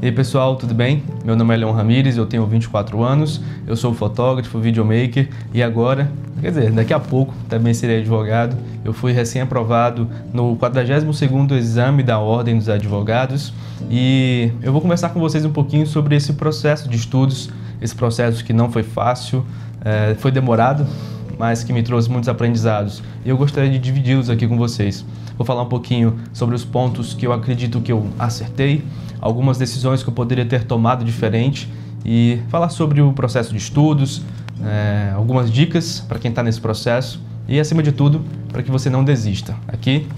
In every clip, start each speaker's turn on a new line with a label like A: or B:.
A: E aí pessoal, tudo bem? Meu nome é Leon Ramires, eu tenho 24 anos, eu sou fotógrafo, videomaker e agora, daqui a pouco também serei advogado. Eu fui recém-aprovado no 42º exame da Ordem dos Advogados e eu vou conversar com vocês um pouquinho sobre esse processo de estudos, esse processo que não foi fácil, foi demorado, mas que me trouxe muitos aprendizados e eu gostaria de dividi-los aqui com vocês. Vou falar um pouquinho sobre os pontos que eu acredito que eu acertei, algumas decisões que eu poderia ter tomado diferente e falar sobre o processo de estudos, algumas dicas para quem está nesse processo e, acima de tudo, para que você não desista. Aqui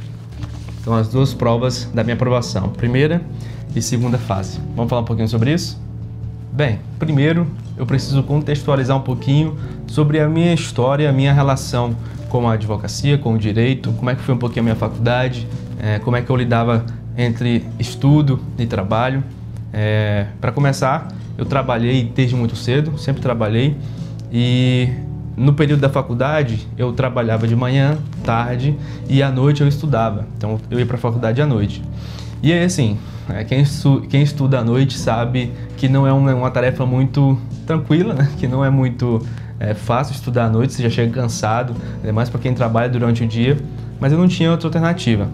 A: são as duas provas da minha aprovação, primeira e segunda fase. Vamos falar um pouquinho sobre isso? Bem, primeiro eu preciso contextualizar um pouquinho sobre a minha história, a minha relação com a advocacia, com o direito, como é que foi um pouquinho a minha faculdade, como é que eu lidava entre estudo e trabalho. Para começar, eu trabalhei desde muito cedo, sempre trabalhei, e no período da faculdade eu trabalhava de manhã, tarde e à noite eu estudava, então eu ia para a faculdade à noite. E aí assim, quem estuda à noite sabe que não é uma tarefa muito tranquila, né? Que não é muito fácil estudar à noite, você já chega cansado, é mais para quem trabalha durante o dia, mas eu não tinha outra alternativa.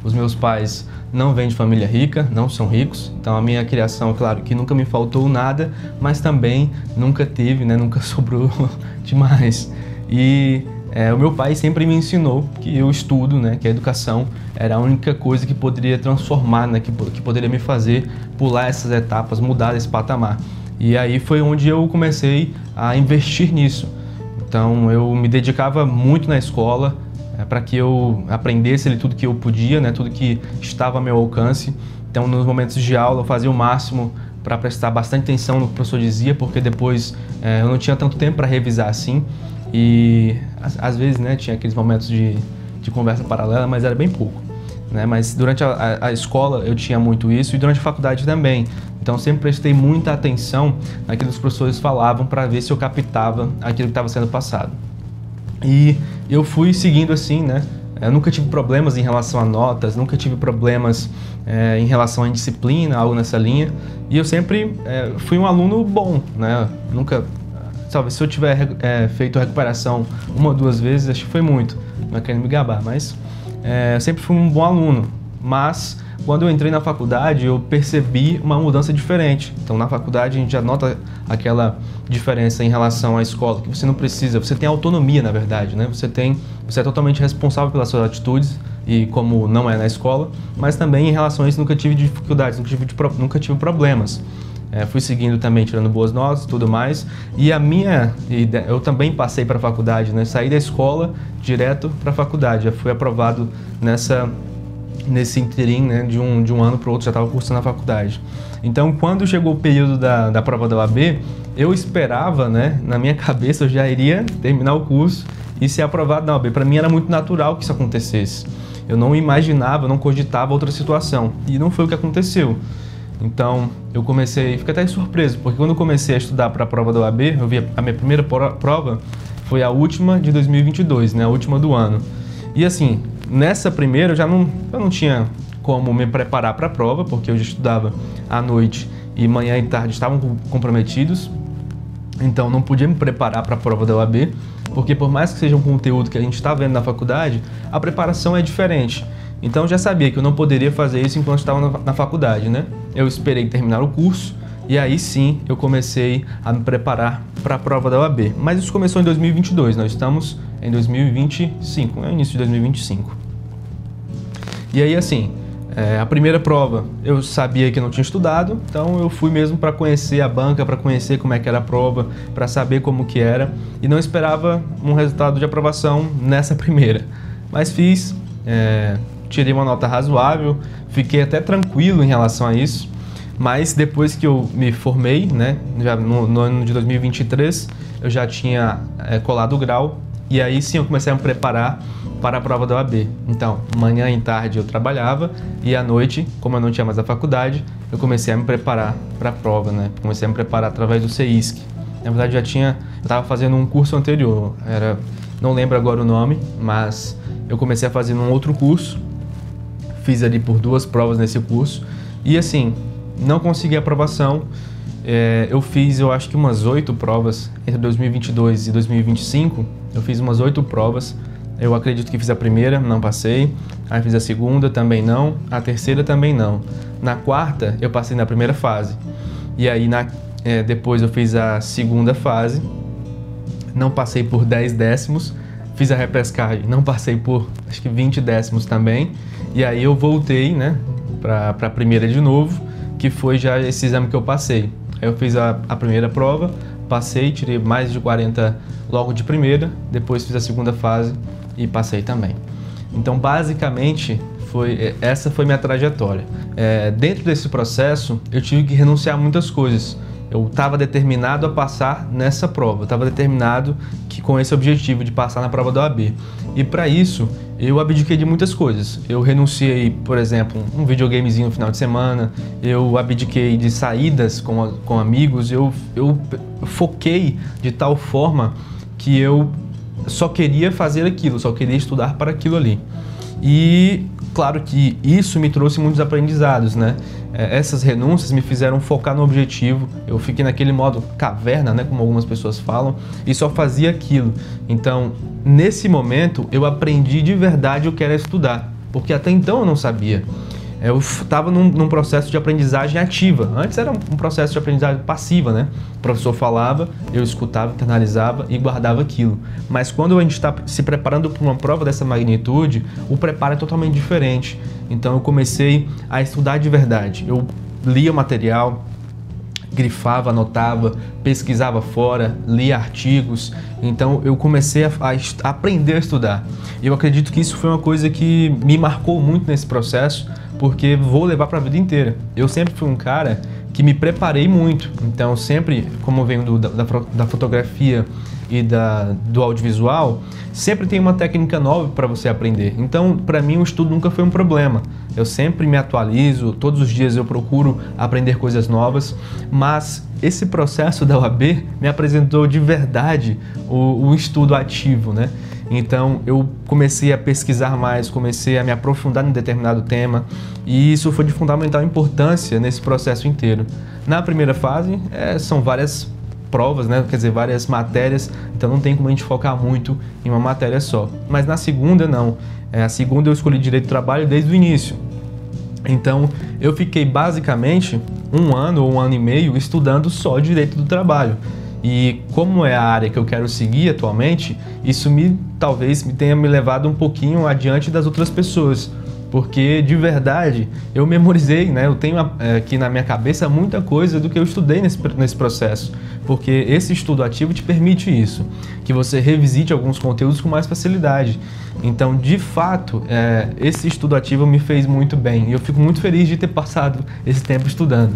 A: Os meus pais não vêm de família rica, não são ricos, então a minha criação, claro, que nunca me faltou nada, mas também nunca teve, né? Nunca sobrou demais. E o meu pai sempre me ensinou que o estudo, né, que a educação era a única coisa que poderia transformar, né, que poderia me fazer pular essas etapas, mudar esse patamar. E aí foi onde eu comecei a investir nisso. Então eu me dedicava muito na escola para que eu aprendesse ali tudo que eu podia, né, tudo que estava ao meu alcance. Então nos momentos de aula eu fazia o máximo para prestar bastante atenção no que o professor dizia, porque depois eu não tinha tanto tempo para revisar assim. E às vezes, né, tinha aqueles momentos de conversa paralela, mas era bem pouco, né? Mas durante a escola eu tinha muito isso e durante a faculdade também. Então sempre prestei muita atenção naquilo que os professores falavam para ver se eu captava aquilo que estava sendo passado. E eu fui seguindo assim, né? Eu nunca tive problemas em relação a notas, nunca tive problemas em relação à disciplina, algo nessa linha. E eu sempre fui um aluno bom, né? Nunca... Talvez se eu tiver feito a recuperação uma ou duas vezes, acho que foi muito, não é querendo me gabar, mas eu sempre fui um bom aluno. Mas quando eu entrei na faculdade, eu percebi uma mudança diferente. Então na faculdade a gente já nota aquela diferença em relação à escola, que você não precisa, você tem autonomia na verdade, né? Você é totalmente responsável pelas suas atitudes, e como não é na escola, mas também em relação a isso nunca tive dificuldades, nunca tive problemas. Fui seguindo também, tirando boas notas e tudo mais. E eu também passei para a faculdade, né? Saí da escola direto para a faculdade. Já fui aprovado nesse interim, né? De um ano para o outro, já estava cursando a faculdade. Então, quando chegou o período da prova da OAB, eu esperava, né? Na minha cabeça, eu já iria terminar o curso e ser aprovado na OAB. Para mim era muito natural que isso acontecesse. Eu não imaginava, não cogitava outra situação. E não foi o que aconteceu. Então, fiquei até surpreso, porque quando eu comecei a estudar para a prova da OAB, eu vi a minha primeira prova foi a última de 2022, né, a última do ano. E assim, nessa primeira eu não tinha como me preparar para a prova, porque eu já estudava à noite e manhã e tarde estavam comprometidos. Então, não podia me preparar para a prova da OAB, porque por mais que seja um conteúdo que a gente está vendo na faculdade, a preparação é diferente. Então eu já sabia que eu não poderia fazer isso enquanto estava na faculdade, né? Eu esperei terminar o curso e aí sim eu comecei a me preparar para a prova da OAB. Mas isso começou em 2022, nós estamos em 2025, né? Início de 2025. E aí assim, a primeira prova eu sabia que eu não tinha estudado, então eu fui mesmo para conhecer a banca, para conhecer como é que era a prova, para saber como que era e não esperava um resultado de aprovação nessa primeira. Mas fiz... tirei uma nota razoável, fiquei até tranquilo em relação a isso, mas depois que eu me formei, né, já no ano de 2023, eu já tinha colado o grau e aí sim eu comecei a me preparar para a prova da OAB. Então, manhã e tarde eu trabalhava e à noite, como eu não tinha mais a faculdade, eu comecei a me preparar para a prova, né, comecei a me preparar através do CEISC. Na verdade, eu estava fazendo um curso anterior, não lembro agora o nome, mas eu comecei a fazer um outro curso. Fiz ali por 2 provas nesse curso e assim, não consegui aprovação. Eu fiz, eu acho que umas 8 provas entre 2022 e 2025. Eu fiz umas 8 provas. Eu acredito que fiz a primeira, não passei. Aí fiz a segunda, também não. A terceira, também não. Na quarta, eu passei na primeira fase. E aí, depois eu fiz a segunda fase. Não passei por 10 décimos. Fiz a repescagem, não passei por, acho que 20 décimos também. E aí eu voltei, né, para a primeira de novo, que foi já esse exame que eu passei. Aí eu fiz a primeira prova, passei, tirei mais de 40 logo de primeira, depois fiz a segunda fase e passei também. Então, basicamente, essa foi minha trajetória. Dentro desse processo, eu tive que renunciar a muitas coisas. Eu estava determinado a passar nessa prova, eu estava determinado com esse objetivo de passar na prova da OAB. E para isso, eu abdiquei de muitas coisas. Eu renunciei, por exemplo, um videogamezinho no final de semana, eu abdiquei de saídas com amigos, eu foquei de tal forma que eu só queria fazer aquilo, só queria estudar para aquilo ali. E claro que isso me trouxe muitos aprendizados, né? Essas renúncias me fizeram focar no objetivo. Eu fiquei naquele modo caverna, né, como algumas pessoas falam, e só fazia aquilo. Então, nesse momento, eu aprendi de verdade o que era estudar, porque até então eu não sabia. Eu estava num processo de aprendizagem ativa. Antes era um processo de aprendizagem passiva, né? O professor falava, eu escutava, internalizava e guardava aquilo. Mas quando a gente está se preparando para uma prova dessa magnitude, o preparo é totalmente diferente. Então eu comecei a estudar de verdade. Eu lia o material, grifava, anotava, pesquisava fora, lia artigos. Então eu comecei a aprender a estudar. E eu acredito que isso foi uma coisa que me marcou muito nesse processo, porque vou levar para a vida inteira. Eu sempre fui um cara que me preparei muito. Então sempre, como eu venho da fotografia e do audiovisual, sempre tem uma técnica nova para você aprender. Então, para mim, o estudo nunca foi um problema. Eu sempre me atualizo, todos os dias eu procuro aprender coisas novas, mas esse processo da OAB me apresentou de verdade o estudo ativo, né? Então, eu comecei a pesquisar mais, comecei a me aprofundar em determinado tema, e isso foi de fundamental importância nesse processo inteiro. Na primeira fase, são várias provas, né? Quer dizer, várias matérias, então não tem como a gente focar muito em uma matéria só. Mas na segunda, não. A segunda eu escolhi Direito do Trabalho desde o início. Então, eu fiquei basicamente 1 ano ou 1 ano e meio estudando só Direito do Trabalho. E como é a área que eu quero seguir atualmente, isso talvez tenha me levado um pouquinho adiante das outras pessoas. Porque, de verdade, eu memorizei, né? Eu tenho aqui na minha cabeça muita coisa do que eu estudei nesse processo. Porque esse estudo ativo te permite isso, que você revisite alguns conteúdos com mais facilidade. Então, de fato, esse estudo ativo me fez muito bem. E eu fico muito feliz de ter passado esse tempo estudando.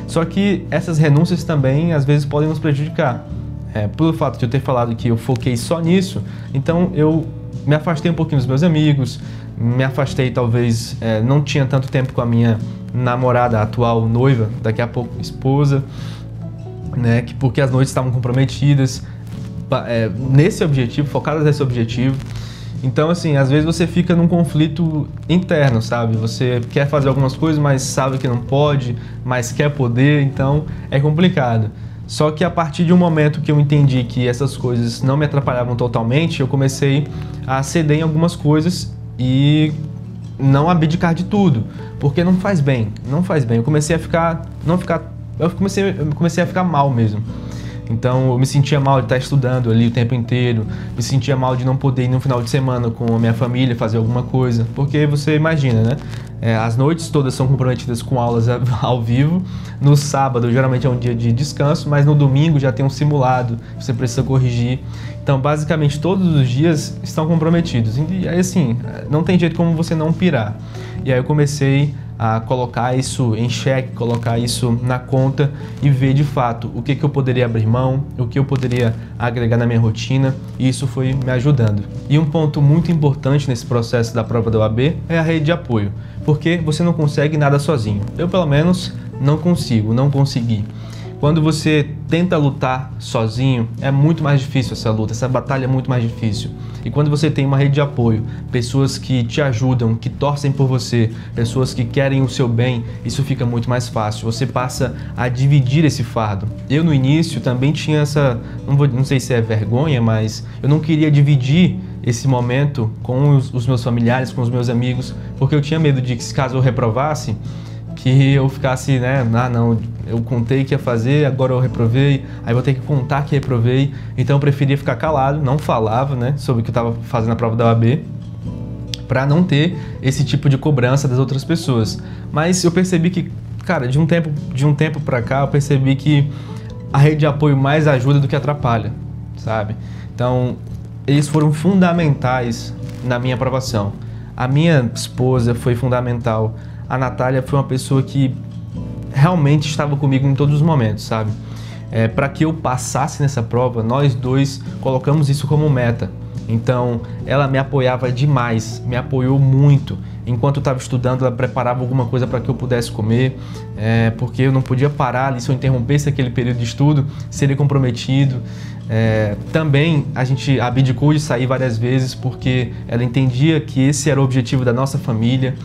A: Só que essas renúncias também, às vezes, podem nos prejudicar. Pelo fato de eu ter falado que eu foquei só nisso, então eu me afastei um pouquinho dos meus amigos, me afastei, talvez, não tinha tanto tempo com a minha namorada, atual noiva, daqui a pouco esposa, né, porque as noites estavam comprometidas nesse objetivo, focadas nesse objetivo. Então, assim, às vezes você fica num conflito interno, sabe? Você quer fazer algumas coisas, mas sabe que não pode, mas quer poder, então é complicado. Só que a partir de um momento que eu entendi que essas coisas não me atrapalhavam totalmente, eu comecei a ceder em algumas coisas e não abdicar de tudo, porque não faz bem, não faz bem. Eu comecei a comecei a ficar mal mesmo. Então eu me sentia mal de estar estudando ali o tempo inteiro, me sentia mal de não poder ir no final de semana com a minha família fazer alguma coisa, porque você imagina, né? As noites todas são comprometidas com aulas ao vivo, no sábado geralmente é um dia de descanso, mas no domingo já tem um simulado, você precisa corrigir. Então basicamente todos os dias estão comprometidos, e aí assim, não tem jeito como você não pirar. E aí eu comecei a colocar isso em xeque, colocar isso na conta e ver de fato o que eu poderia abrir mão, o que eu poderia agregar na minha rotina, e isso foi me ajudando. E um ponto muito importante nesse processo da prova da OAB é a rede de apoio, porque você não consegue nada sozinho. Eu, pelo menos, não consegui. Quando você tenta lutar sozinho, é muito mais difícil essa luta, essa batalha é muito mais difícil. E quando você tem uma rede de apoio, pessoas que te ajudam, que torcem por você, pessoas que querem o seu bem, isso fica muito mais fácil. Você passa a dividir esse fardo. Eu no início também tinha essa, não sei se é vergonha, mas eu não queria dividir esse momento com os meus familiares, com os meus amigos, porque eu tinha medo de que, caso eu reprovasse, que eu ficasse, né, não, eu contei que ia fazer, agora eu reprovei, aí vou ter que contar que reprovei, então eu preferia ficar calado, não falava, né, sobre o que eu estava fazendo na prova da OAB, para não ter esse tipo de cobrança das outras pessoas. Mas eu percebi que, cara, de um tempo para cá, eu percebi que a rede de apoio mais ajuda do que atrapalha, sabe? Então, eles foram fundamentais na minha aprovação. A minha esposa foi fundamental. A Natália foi uma pessoa que realmente estava comigo em todos os momentos, sabe? Para que eu passasse nessa prova, nós dois colocamos isso como meta. Então, ela me apoiava demais, me apoiou muito. Enquanto eu estava estudando, ela preparava alguma coisa para que eu pudesse comer, porque eu não podia parar ali, se eu interrompesse aquele período de estudo, seria comprometido. Também a gente abdicou de sair várias vezes, porque ela entendia que esse era o objetivo da nossa família.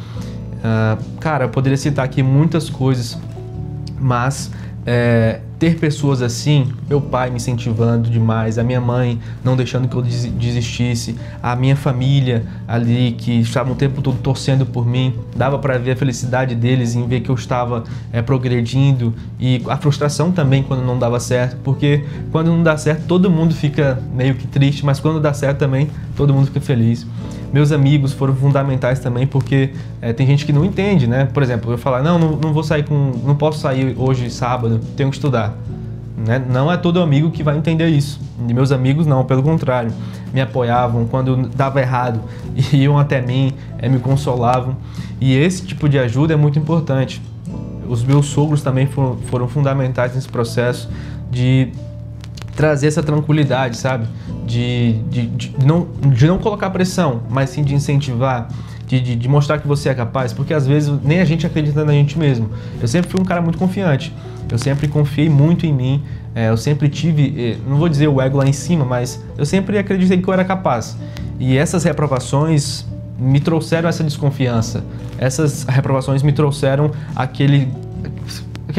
A: Cara, eu poderia citar aqui muitas coisas, mas ter pessoas assim, meu pai me incentivando demais, a minha mãe não deixando que eu desistisse, a minha família ali que estava o tempo todo torcendo por mim, dava para ver a felicidade deles em ver que eu estava progredindo, e a frustração também quando não dava certo, porque quando não dá certo todo mundo fica meio que triste, mas quando dá certo também todo mundo fica feliz. Meus amigos foram fundamentais também, porque tem gente que não entende, né? Por exemplo, eu falar, não vou sair não posso sair hoje, sábado, tenho que estudar. Né? Não é todo amigo que vai entender isso. E meus amigos não, pelo contrário. Me apoiavam quando dava errado, iam até mim, me consolavam. E esse tipo de ajuda é muito importante. Os meus sogros também foram fundamentais nesse processo de trazer essa tranquilidade, sabe? De não colocar pressão, mas sim de incentivar, de mostrar que você é capaz, porque às vezes nem a gente acredita na gente mesmo. Eu sempre fui um cara muito confiante, eu sempre confiei muito em mim, eu sempre tive, não vou dizer o ego lá em cima, mas eu sempre acreditei que eu era capaz. E essas reprovações me trouxeram essa desconfiança, essas reprovações me trouxeram aquele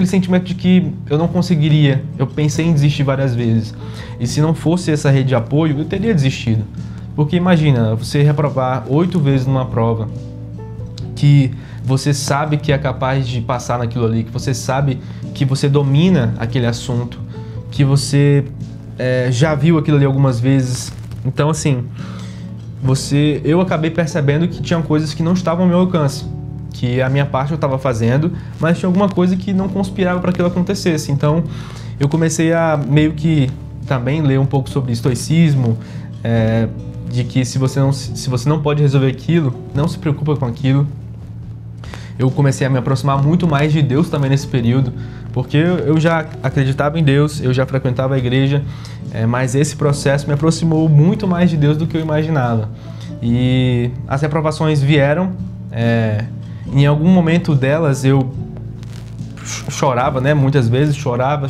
A: sentimento de que eu não conseguiria. Eu pensei em desistir várias vezes. E se não fosse essa rede de apoio, eu teria desistido. Porque imagina, você reprovar 8 vezes numa prova, que você sabe que é capaz de passar naquilo ali, que você sabe que você domina aquele assunto, que você já viu aquilo ali algumas vezes. Então, assim, eu acabei percebendo que tinha coisas que não estavam ao meu alcance, que a minha parte eu estava fazendo, mas tinha alguma coisa que não conspirava para que aquilo acontecesse. Então, eu comecei a meio que também ler um pouco sobre estoicismo, de que se você não pode resolver aquilo, não se preocupa com aquilo. Eu comecei a me aproximar muito mais de Deus também nesse período, porque eu já acreditava em Deus, eu já frequentava a igreja, mas esse processo me aproximou muito mais de Deus do que eu imaginava. E as reprovações vieram, em algum momento delas eu chorava, né? Muitas vezes chorava,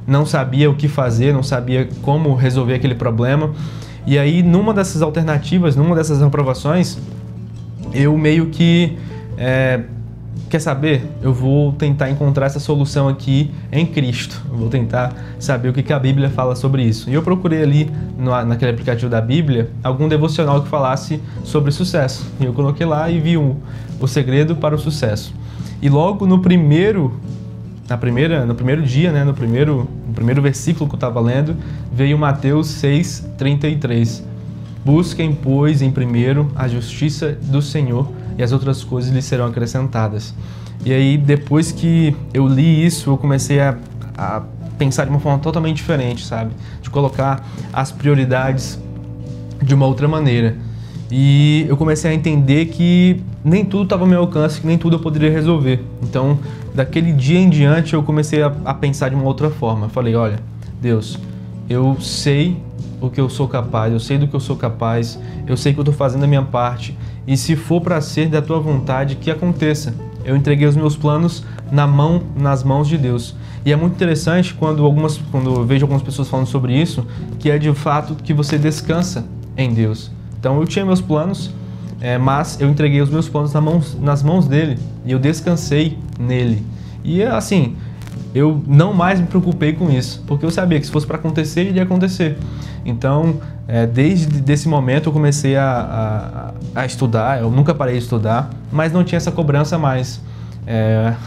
A: não sabia o que fazer, não sabia como resolver aquele problema. E aí, numa dessas alternativas, numa dessas reprovações, eu meio que, quer saber? Eu vou tentar encontrar essa solução aqui em Cristo. Eu vou tentar saber o que a Bíblia fala sobre isso. E eu procurei ali, naquele aplicativo da Bíblia, algum devocional que falasse sobre sucesso. E eu coloquei lá e vi o segredo para o sucesso. E logo no primeiro dia, né, no primeiro versículo que eu estava lendo, veio Mateus 6:33. Busquem, pois, em primeiro a justiça do Senhor e as outras coisas lhes serão acrescentadas. E aí, depois que eu li isso, eu comecei a pensar de uma forma totalmente diferente, sabe? De colocar as prioridades de uma outra maneira. E eu comecei a entender que nem tudo estava ao meu alcance, que nem tudo eu poderia resolver. Então, daquele dia em diante, eu comecei a pensar de uma outra forma. Eu falei, olha, Deus, eu sei o que eu sou capaz, eu sei do que eu sou capaz, eu sei que eu estou fazendo a minha parte. E se for para ser da tua vontade, que aconteça. Eu entreguei os meus planos nas mãos de Deus. E é muito interessante quando eu vejo algumas pessoas falando sobre isso, que é de fato que você descansa em Deus. Então eu tinha meus planos, mas eu entreguei os meus planos nas mãos dele e eu descansei nele. E assim, eu não mais me preocupei com isso, porque eu sabia que se fosse para acontecer, iria acontecer. Então, desde esse momento eu comecei a estudar, eu nunca parei de estudar, mas não tinha essa cobrança mais.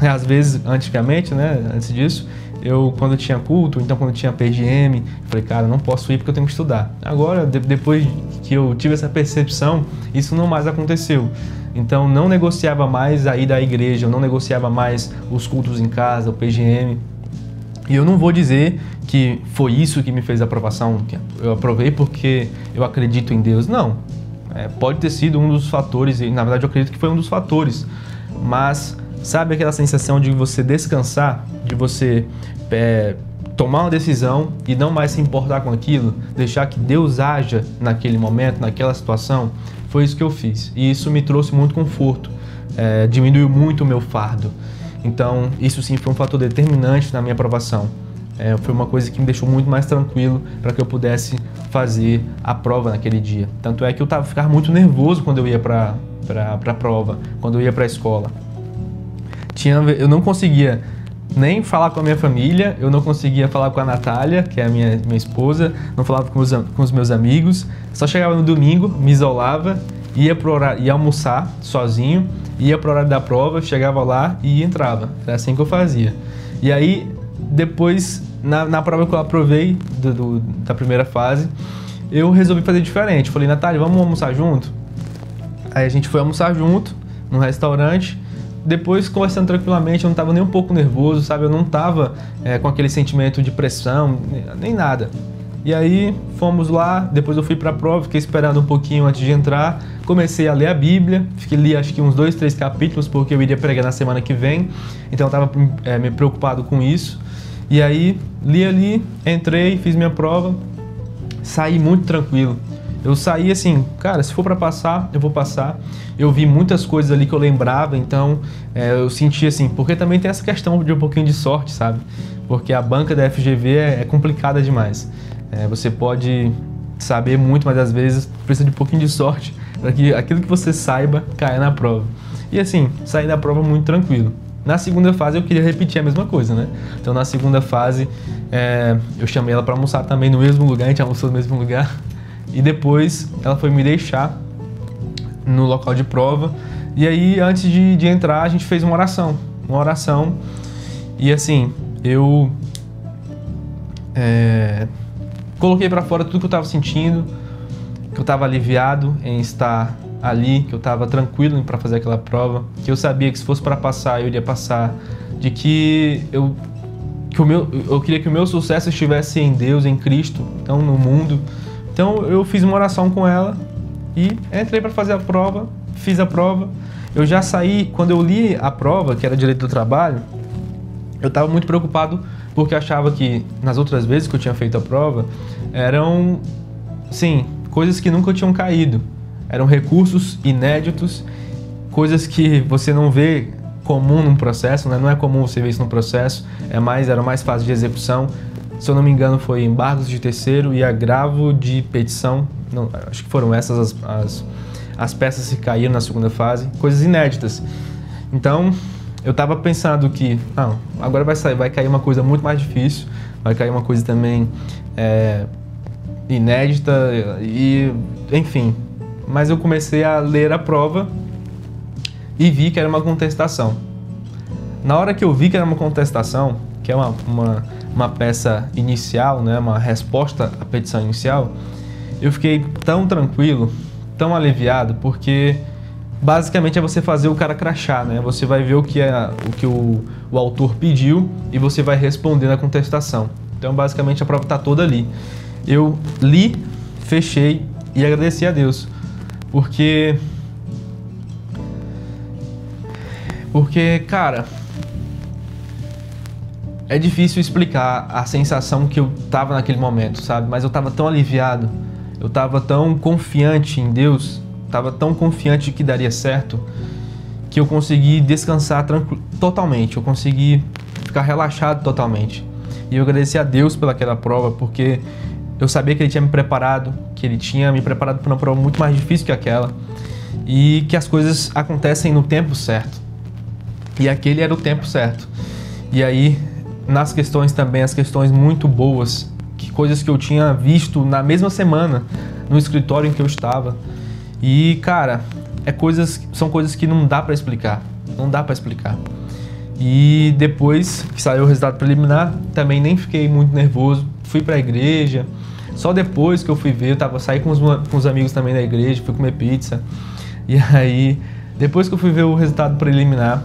A: Às vezes, antigamente, né, antes disso, quando tinha culto, então quando tinha PGM, eu falei, cara, não posso ir porque eu tenho que estudar. Agora, depois que eu tive essa percepção, isso não mais aconteceu. Então, não negociava mais a ida à igreja, eu não negociava mais os cultos em casa, o PGM. E eu não vou dizer que foi isso que me fez a aprovação, que eu aprovei porque eu acredito em Deus. Não, pode ter sido um dos fatores, e na verdade eu acredito que foi um dos fatores. Mas sabe aquela sensação de você descansar, de você tomar uma decisão e não mais se importar com aquilo, deixar que Deus haja naquele momento, naquela situação? Foi isso que eu fiz. E isso me trouxe muito conforto, diminuiu muito o meu fardo. Então, isso sim foi um fator determinante na minha aprovação. Foi uma coisa que me deixou muito mais tranquilo para que eu pudesse fazer a prova naquele dia. Tanto é que eu ficava muito nervoso quando eu ia para a prova, quando eu ia para a escola. Eu não conseguia nem falar com a minha família, eu não conseguia falar com a Natália, que é a minha esposa, não falava com os meus amigos. Só chegava no domingo, me isolava, ia almoçar sozinho, ia para o horário da prova, chegava lá e entrava. Era assim que eu fazia. E aí, depois, na prova que eu aprovei da primeira fase, eu resolvi fazer diferente. Falei, Natália, vamos almoçar junto? Aí a gente foi almoçar junto, num restaurante. Depois, conversando tranquilamente, eu não estava nem um pouco nervoso, sabe? Eu não estava com aquele sentimento de pressão, nem nada. E aí, fomos lá, depois eu fui para a prova, fiquei esperando um pouquinho antes de entrar, comecei a ler a Bíblia, li acho que uns 2, 3 capítulos, porque eu iria pregar na semana que vem, então eu estava me preocupado com isso. E aí, li ali, entrei, fiz minha prova, saí muito tranquilo. Eu saí assim, cara, se for para passar, eu vou passar. Eu vi muitas coisas ali que eu lembrava, então eu senti assim, porque também tem essa questão de um pouquinho de sorte, sabe? Porque a banca da FGV é complicada demais. Você pode saber muito, mas às vezes precisa de um pouquinho de sorte para que aquilo que você saiba caia na prova. E assim, saí da prova muito tranquilo. Na segunda fase eu queria repetir a mesma coisa, né? Então na segunda fase eu chamei ela para almoçar também no mesmo lugar, a gente almoçou no mesmo lugar. E depois ela foi me deixar no local de prova. E aí antes de entrar a gente fez uma oração. E assim, eu coloquei para fora tudo que eu estava sentindo, que eu estava aliviado em estar ali, que eu estava tranquilo para fazer aquela prova, que eu sabia que se fosse para passar, eu iria passar, de que eu queria que o meu sucesso estivesse em Deus, em Cristo, então no mundo. Então eu fiz uma oração com ela e entrei para fazer a prova, fiz a prova. Eu já saí, quando eu li a prova, que era Direito do Trabalho, eu estava muito preocupado porque eu achava que nas outras vezes que eu tinha feito a prova eram, sim, coisas que nunca tinham caído. Eram recursos inéditos, coisas que você não vê comum num processo, né? Não é comum você ver isso num processo, era mais fácil de execução. Se eu não me engano, foi embargos de terceiro e agravo de petição. Não, acho que foram essas as peças que caíram na segunda fase, coisas inéditas. Então, eu estava pensando que agora vai cair uma coisa muito mais difícil, vai cair uma coisa também inédita e, enfim. Mas eu comecei a ler a prova e vi que era uma contestação. Na hora que eu vi que era uma contestação, que é uma peça inicial, né, uma resposta à petição inicial, eu fiquei tão tranquilo, tão aliviado, porque basicamente é você fazer o cara crachar, né? Você vai ver o que o autor pediu e você vai responder na contestação. Então, basicamente, a prova está toda ali. Eu li, fechei e agradeci a Deus. Porque, cara, é difícil explicar a sensação que eu tava naquele momento, sabe? Mas eu tava tão aliviado, eu tava tão confiante em Deus, tava tão confiante de que daria certo, que eu consegui descansar totalmente, eu consegui ficar relaxado totalmente. E eu agradeci a Deus pelaquela prova, porque eu sabia que Ele tinha me preparado, que Ele tinha me preparado para uma prova muito mais difícil que aquela, e que as coisas acontecem no tempo certo. E aquele era o tempo certo. E aí, nas questões também, as questões muito boas, coisas que eu tinha visto na mesma semana no escritório em que eu estava. E, cara, são coisas que não dá para explicar. Não dá para explicar. E depois que saiu o resultado preliminar, também nem fiquei muito nervoso. Fui para a igreja. Só depois que eu fui ver, saí com os amigos também da igreja, fui comer pizza. E aí, depois que eu fui ver o resultado preliminar,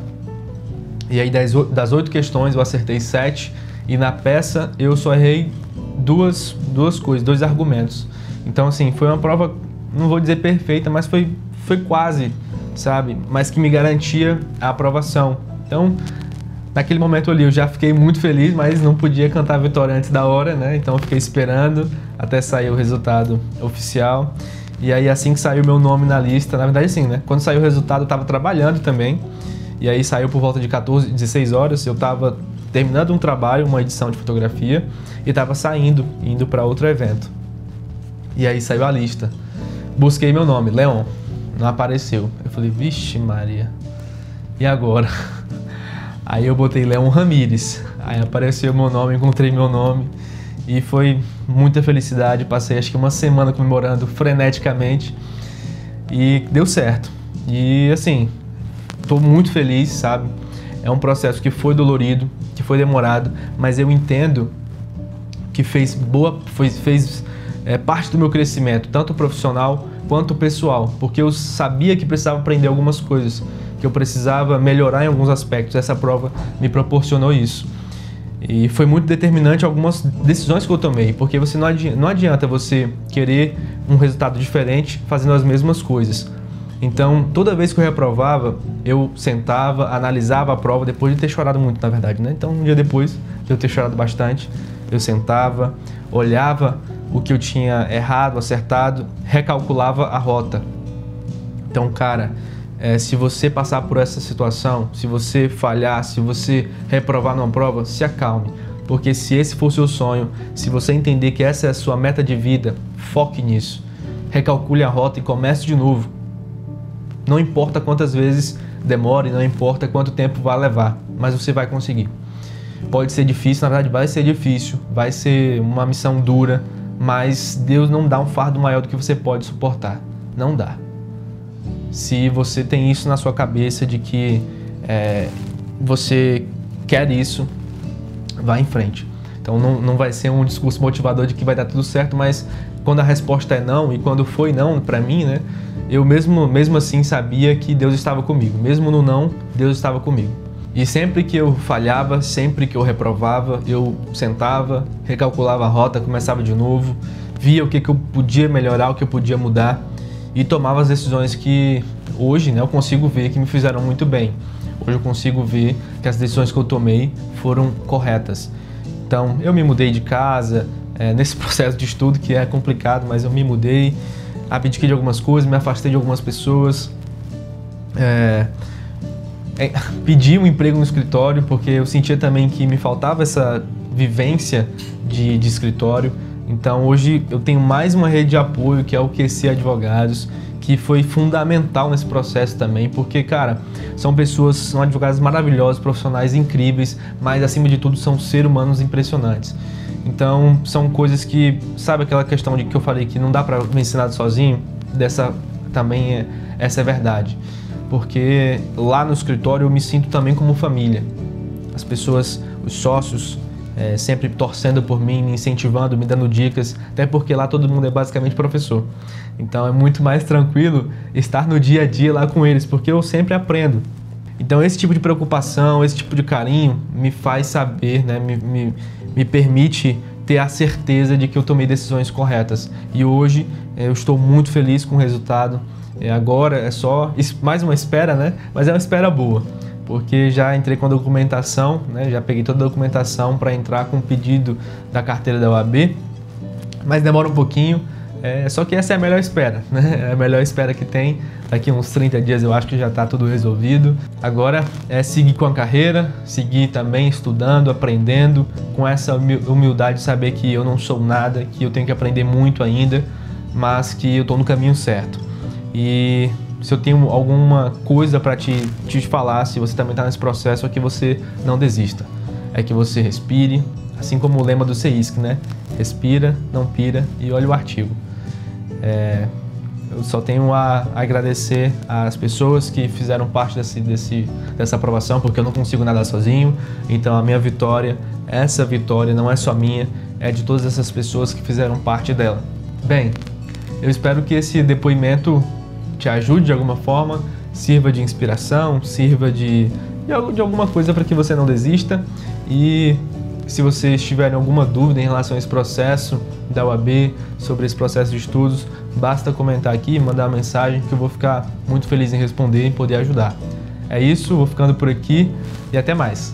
A: e aí das 8 questões eu acertei 7, e na peça eu só errei duas coisas, 2 argumentos. Então, assim, foi uma prova, não vou dizer perfeita, mas foi quase, sabe? Mas que me garantia a aprovação. Então, naquele momento ali eu já fiquei muito feliz, mas não podia cantar a vitória antes da hora, né? Então eu fiquei esperando até sair o resultado oficial. E aí, assim que saiu meu nome na lista, na verdade sim, né? Quando saiu o resultado eu estava trabalhando também. E aí saiu por volta de 16 horas, eu estava terminando um trabalho, uma edição de fotografia, e estava indo para outro evento. E aí saiu a lista. Busquei meu nome, Leon, não apareceu. Eu falei, vixe Maria, e agora? Aí eu botei Leon Ramírez, aí apareceu meu nome, encontrei meu nome, e foi muita felicidade. Passei acho que uma semana comemorando freneticamente, e deu certo. E assim, estou muito feliz, sabe? É um processo que foi dolorido, que foi demorado, mas eu entendo que fez parte do meu crescimento, tanto profissional quanto pessoal, porque eu sabia que precisava aprender algumas coisas, que eu precisava melhorar em alguns aspectos. Essa prova me proporcionou isso. E foi muito determinante algumas decisões que eu tomei, porque não adianta você querer um resultado diferente fazendo as mesmas coisas. Então, toda vez que eu reprovava, eu sentava, analisava a prova, depois de ter chorado muito, na verdade, né? Então, um dia depois de eu ter chorado bastante, eu sentava, olhava o que eu tinha errado, acertado, recalculava a rota. Então, cara, se você passar por essa situação, se você falhar, se você reprovar numa prova, se acalme. Porque se esse for o seu sonho, se você entender que essa é a sua meta de vida, foque nisso. Recalcule a rota e comece de novo. Não importa quantas vezes demore, não importa quanto tempo vai levar, mas você vai conseguir. Pode ser difícil, na verdade vai ser difícil, vai ser uma missão dura, mas Deus não dá um fardo maior do que você pode suportar. Não dá. Se você tem isso na sua cabeça de que você quer isso, vá em frente. Então não vai ser um discurso motivador de que vai dar tudo certo, mas quando a resposta é não, e quando foi não para mim, né? Eu mesmo assim sabia que Deus estava comigo. Mesmo no não, Deus estava comigo. E sempre que eu falhava, sempre que eu reprovava, eu sentava, recalculava a rota, começava de novo, via o que eu podia melhorar, o que eu podia mudar e tomava as decisões que hoje, né, eu consigo ver que me fizeram muito bem. Hoje eu consigo ver que as decisões que eu tomei foram corretas. Então, eu me mudei de casa, nesse processo de estudo que é complicado, mas eu me mudei, abdiquei de algumas coisas, me afastei de algumas pessoas, pedi um emprego no escritório porque eu sentia também que me faltava essa vivência de escritório. Então hoje eu tenho mais uma rede de apoio, que é o QC Advogados, que foi fundamental nesse processo também, porque, cara, são advogados maravilhosos, profissionais incríveis, mas acima de tudo são seres humanos impressionantes. Então são coisas que, sabe aquela questão de que eu falei que não dá para me ensinar sozinho? Essa é verdade. Porque lá no escritório eu me sinto também como família. As pessoas, os sócios, sempre torcendo por mim, me incentivando, me dando dicas, até porque lá todo mundo é basicamente professor. Então é muito mais tranquilo estar no dia a dia lá com eles, porque eu sempre aprendo. Então esse tipo de preocupação, esse tipo de carinho me faz saber, né, me permite ter a certeza de que eu tomei decisões corretas. E hoje eu estou muito feliz com o resultado. Agora é só mais uma espera, né? Mas é uma espera boa, porque já entrei com a documentação, né? Já peguei toda a documentação para entrar com o pedido da carteira da OAB, mas demora um pouquinho. Só que essa é a melhor espera, né? É a melhor espera que tem. Daqui uns 30 dias eu acho que já está tudo resolvido. Agora é seguir com a carreira, seguir também estudando, aprendendo, com essa humildade de saber que eu não sou nada, que eu tenho que aprender muito ainda, mas que eu estou no caminho certo. E se eu tenho alguma coisa para te falar, se você também está nesse processo, é que você não desista. É que você respire, assim como o lema do CEISC, né? Respira, não pira e olha o artigo. Eu só tenho a agradecer às pessoas que fizeram parte dessa aprovação, porque eu não consigo nadar sozinho. Então a minha vitória, essa vitória não é só minha, é de todas essas pessoas que fizeram parte dela. Bem, eu espero que esse depoimento te ajude de alguma forma, sirva de inspiração, sirva de alguma coisa para que você não desista. E se vocês tiverem alguma dúvida em relação a esse processo da UAB, sobre esse processo de estudos, basta comentar aqui, mandar uma mensagem que eu vou ficar muito feliz em responder e poder ajudar. É isso, vou ficando por aqui e até mais.